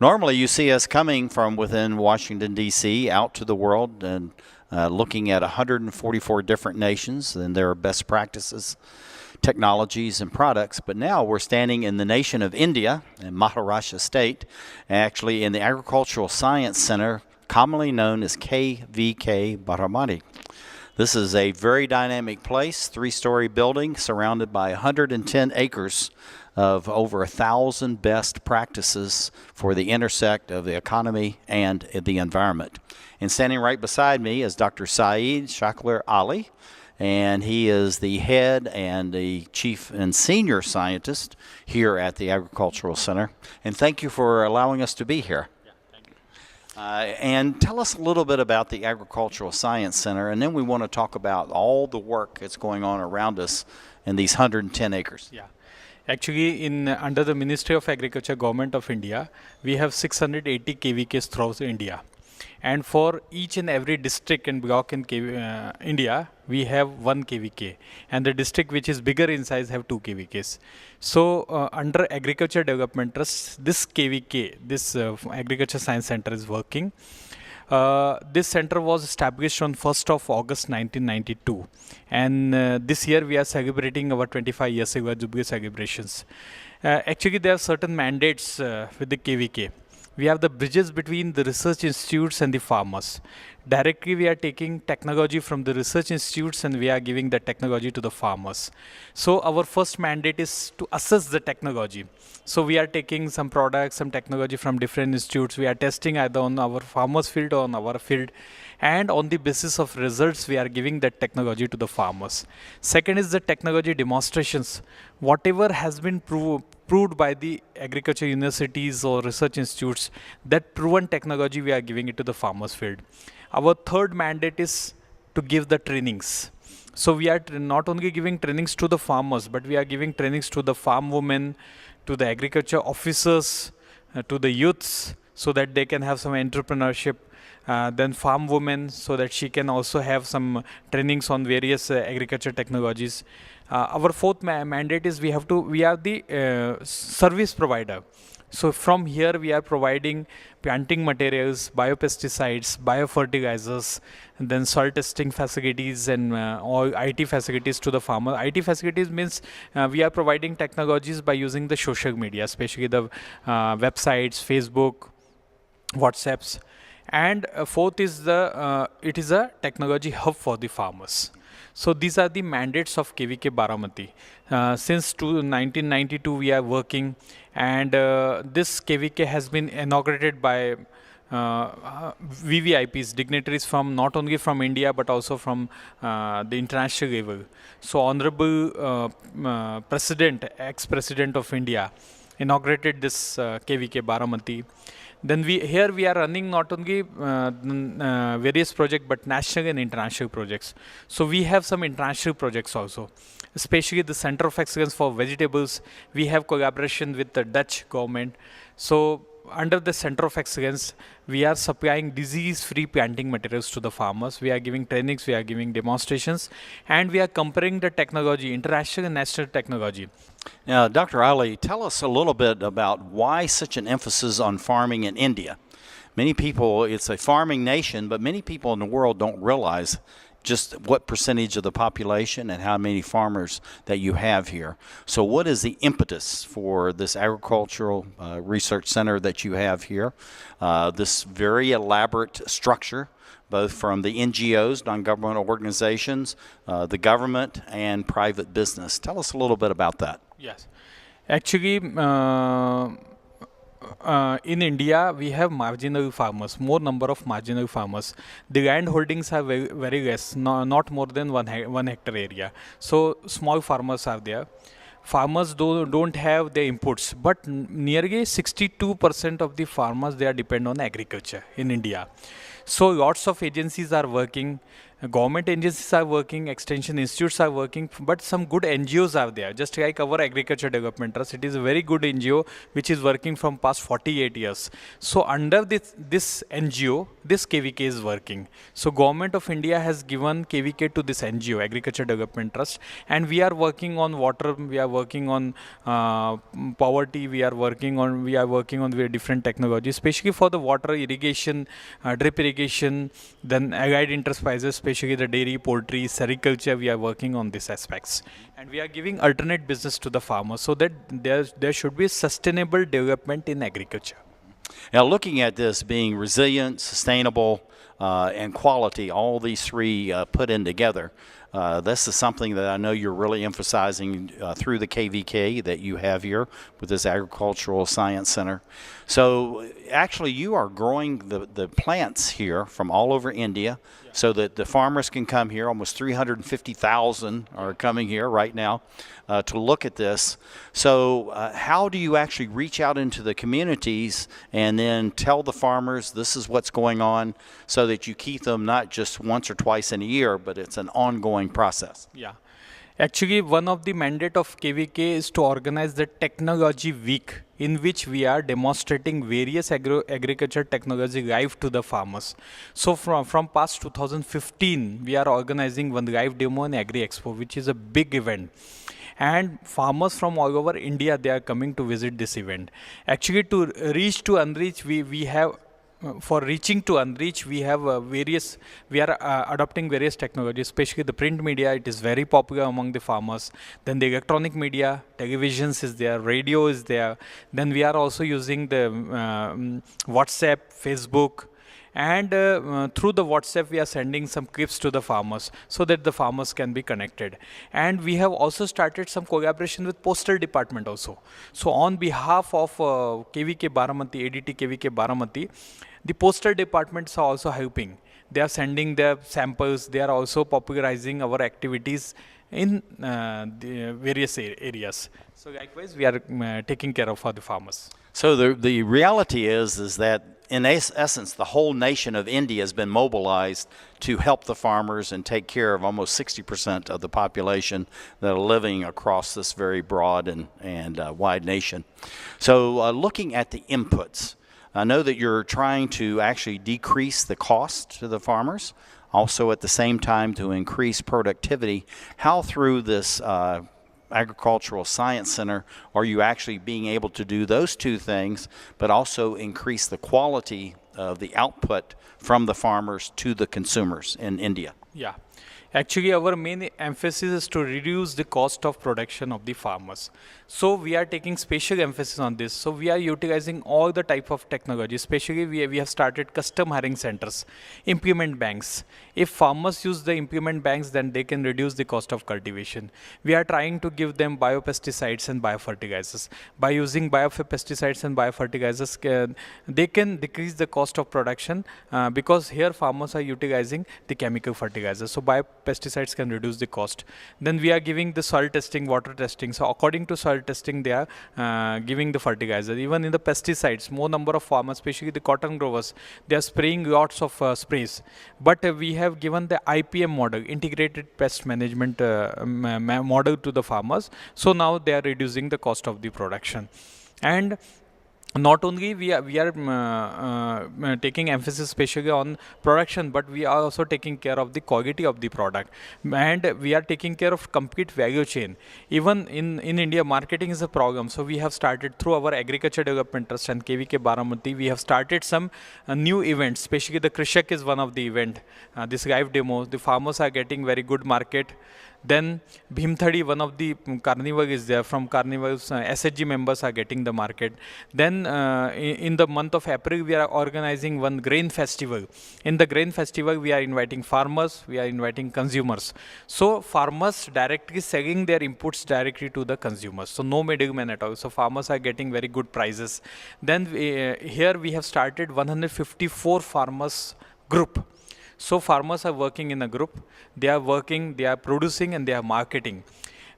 Normally, you see us coming from within Washington, D.C. out to the world and looking at 144 different nations and their best practices, technologies, and products. But now we're standing in the nation of India, in Maharashtra state, actually in the Agricultural Science Center, commonly known as KVK Baramati. This is a very dynamic place, 3-story building surrounded by 110 acres of over 1,000 best practices for the intersect of the economy and the environment. And standing right beside me is Dr. Saeed Shaklar Ali, and he is the head and the chief and senior scientist here at the Agricultural Center. And thank you for allowing us to be here. And tell us a little bit about the Agricultural Science Center, and then we want to talk about all the work that's going on around us in these 110 acres. Yeah. Actually, under the Ministry of Agriculture, Government of India, we have 680 KVKs throughout India. And for each and every district and block in India, we have 1 KVK. And the district which is bigger in size have 2 KVKs. So under Agriculture Development Trust, this KVK, this Agriculture Science Center is working. This center was established on 1st of August 1992. And this year we are celebrating our 25 years Jubilee celebrations. Actually, there are certain mandates with the KVK. We have the bridges between the research institutes and the farmers. Directly we are taking technology from the research institutes and we are giving the technology to the farmers. So our first mandate is to assess the technology. So we are taking some products, some technology from different institutes. We are testing either on our farmers field or on our field. And on the basis of results, we are giving that technology to the farmers. Second is the technology demonstrations. Whatever has been proved by the agriculture universities or research institutes, that proven technology we are giving it to the farmers field. Our third mandate is to give the trainings. So we are not only giving trainings to the farmers, but we are giving trainings to the farm women, to the agriculture officers, to the youths, so that they can have some entrepreneurship. Then farm women, so that she can also have some trainings on various agriculture technologies. Our fourth mandate is we are the service provider. So from here we are providing planting materials, biopesticides, biofertilizers, and then soil testing facilities and all IT facilities to the farmer. IT facilities means we are providing technologies by using the social media, especially the websites, Facebook, WhatsApps. And fourth is it is a technology hub for the farmers. So these are the mandates of KVK Baramati. Since 1992 we are working, and this KVK has been inaugurated by VVIPs, dignitaries from not only from India but also from the international level. So Honorable President, ex-President of India, inaugurated this KVK Baramati. Then we are running not only various projects but national and international projects. So we have some international projects also, especially the Center of Excellence for Vegetables. We have collaboration with the Dutch government. So under the Center of Excellence, we are supplying disease-free planting materials to the farmers. We are giving trainings, we are giving demonstrations, and we are comparing the technology, international and national technology. Now, Dr. Ali, tell us a little bit about why such an emphasis on farming in India. Many people, it's a farming nation, but many people in the world don't realize just what percentage of the population and how many farmers that you have here. So what is the impetus for this agricultural research center that you have here? This very elaborate structure, both from the NGOs, non-governmental organizations, the government, and private business. Tell us a little bit about that. Yes. Actually, in India, we have marginal farmers, more number of marginal farmers. The land holdings are very less, not more than 1 hectare area. So small farmers are there. Farmers don't have their inputs, but nearly 62% of the farmers, they are dependent on agriculture in India. So lots of agencies are working. Government agencies are working, extension institutes are working, but some good NGOs are there. Just like our Agriculture Development Trust, it is a very good NGO which is working from past 48 years. So under this NGO, this KVK is working. So Government of India has given KVK to this NGO, Agriculture Development Trust, and we are working on water, we are working on poverty, we are working on very different technologies, especially for the water irrigation, drip irrigation, then allied enterprises, especially the dairy, poultry, sericulture, we are working on these aspects. And we are giving alternate business to the farmers so that there should be sustainable development in agriculture. Now, looking at this being resilient, sustainable, and quality, all these three put in together, this is something that I know you're really emphasizing through the KVK that you have here with this Agricultural Science Center. So actually you are growing the plants here from all over India so that the farmers can come here. Almost 350,000 are coming here right now to look at this. So how do you actually reach out into the communities and then tell the farmers this is what's going on so that you keep them not just once or twice in a year, but it's an ongoing process? Yeah. Actually, one of the mandate of KVK is to organize the Technology Week, in which we are demonstrating various agriculture technology live to the farmers. So from past 2015, we are organizing one live demo in Agri Expo, which is a big event. And farmers from all over India, they are coming to visit this event. Actually, to reach to unreach, we have for reaching to unreach, we have we are adopting various technologies, especially the print media. It is very popular among the farmers. Then the electronic media, televisions is there, radio is there. Then we are also using the WhatsApp, Facebook, and through the WhatsApp we are sending some clips to the farmers so that the farmers can be connected. And we have also started some collaboration with postal department also. So on behalf of KVK Baramati, ADT KVK Baramati, the postal departments are also helping. They are sending their samples. They are also popularizing our activities in the various areas. So likewise, we are taking care of the farmers. So the reality is that in essence, the whole nation of India has been mobilized to help the farmers and take care of almost 60% of the population that are living across this very broad and wide nation. So looking at the inputs, I know that you're trying to actually decrease the cost to the farmers, also at the same time to increase productivity. How through this Agricultural Science Center are you actually being able to do those two things, but also increase the quality of the output from the farmers to the consumers in India? Yeah. Actually, our main emphasis is to reduce the cost of production of the farmers. So we are taking special emphasis on this. So we are utilizing all the type of technology, especially we have started custom hiring centers, implement banks. If farmers use the implement banks, then they can reduce the cost of cultivation. We are trying to give them biopesticides and biofertilizers. By using biopesticides and biofertilizers, they can decrease the cost of production because here farmers are utilizing the chemical fertilizers. So biopesticides can reduce the cost. Then we are giving the soil testing, water testing. So according to soil testing, they are giving the fertilizer. Even in the pesticides, more number of farmers, especially the cotton growers, they are spraying lots of sprays. But we have given the IPM model, integrated pest management model to the farmers. So now they are reducing the cost of the production. And not only we are taking emphasis especially on production, but we are also taking care of the quality of the product, and we are taking care of complete value chain. Even in India, marketing is a problem. So we have started through our Agriculture Development Trust and KVK Baramati, we have started some new events, especially the Krushik is one of the event. This live demo, the farmers are getting very good market. Then Bhimthadi, one of the carnival is there. From carnivals, SHG members are getting the market. Then in the month of April, we are organizing one grain festival. In the grain festival, we are inviting farmers, we are inviting consumers. So farmers directly selling their inputs directly to the consumers. So no middleman at all. So farmers are getting very good prices. Then here we have started 154 farmers group. So farmers are working in a group, they are working, they are producing and they are marketing.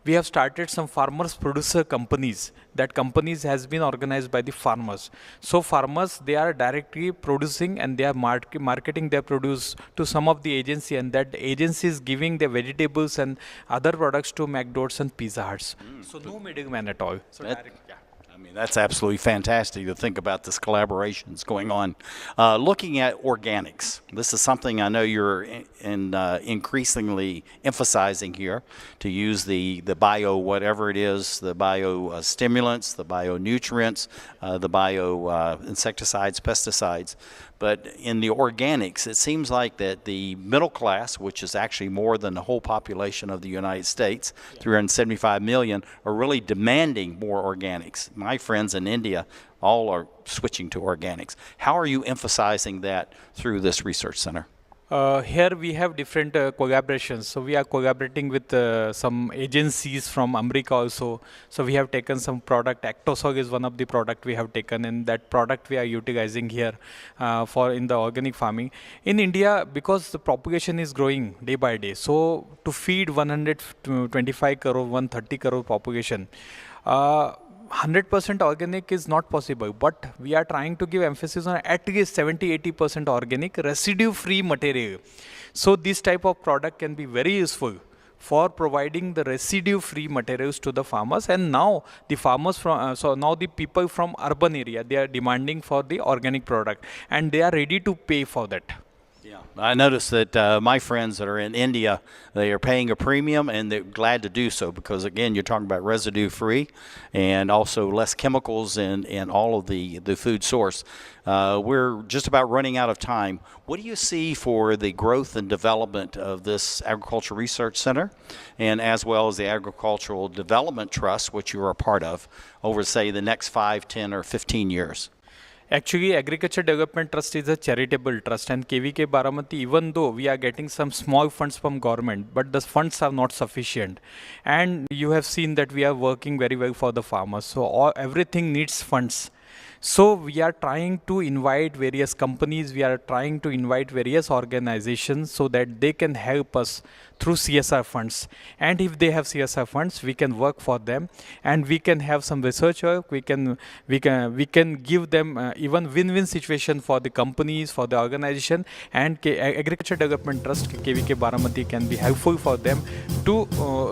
we have started some farmers producer companies. That companies has been organized by the farmers. So farmers, they are directly producing and they are marketing their produce to some of the agency, and that agency is giving their vegetables and other products to McDonald's and Pizza Huts. So no middleman at all. So direct, yeah. I mean, that's absolutely fantastic to think about this collaboration that's going on. Looking at organics, this is something I know you're increasingly emphasizing here, to use the bio whatever it is, the bio stimulants, the bio nutrients, the bio insecticides, pesticides. But in the organics, it seems like that the middle class, which is actually more than the whole population of the United States, 375 million, are really demanding more organics. My friends in India all are switching to organics. How are you emphasizing that through this research center? Here we have different collaborations. So we are collaborating with some agencies from America also. So we have taken some product. Actosol is one of the product we have taken, and that product we are utilizing here for in the organic farming. In India, because the population is growing day by day, so to feed 125 crore, 130 crore population, 100% organic is not possible, but we are trying to give emphasis on at least 70-80% organic residue-free material. So this type of product can be very useful for providing the residue-free materials to the farmers. And now the farmers from, so now the people from urban area, they are demanding for the organic product, and they are ready to pay for that. Yeah, I noticed that my friends that are in India, they are paying a premium, and they're glad to do so because, again, you're talking about residue-free and also less chemicals in all of the food source. We're just about running out of time. What do you see for the growth and development of this Agricultural Research Center, and as well as the Agricultural Development Trust, which you are a part of, over, say, the next 5, 10, or 15 years? Actually, Agriculture Development Trust is a charitable trust, and KVK Baramati, even though we are getting some small funds from government, but the funds are not sufficient. And you have seen that we are working very well for the farmers. So everything needs funds. So we are trying to invite various companies, we are trying to invite various organizations so that they can help us through CSR funds. And if they have CSR funds, we can work for them, and we can have some research work. We can give them even win-win situation for the companies, for the organization, and Agriculture Development Trust KVK Baramati can be helpful for them to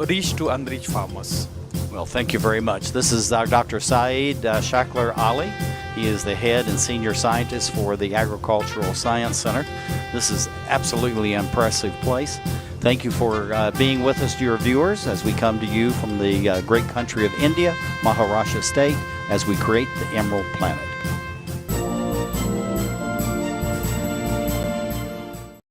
reach to unreached farmers. Well, thank you very much. This is Dr. Saeed Shaklar Ali. He is the head and senior scientist for the Agricultural Science Center. This is absolutely an impressive place. Thank you for being with us, dear viewers, as we come to you from the great country of India, Maharashtra State, as we create the Emerald Planet.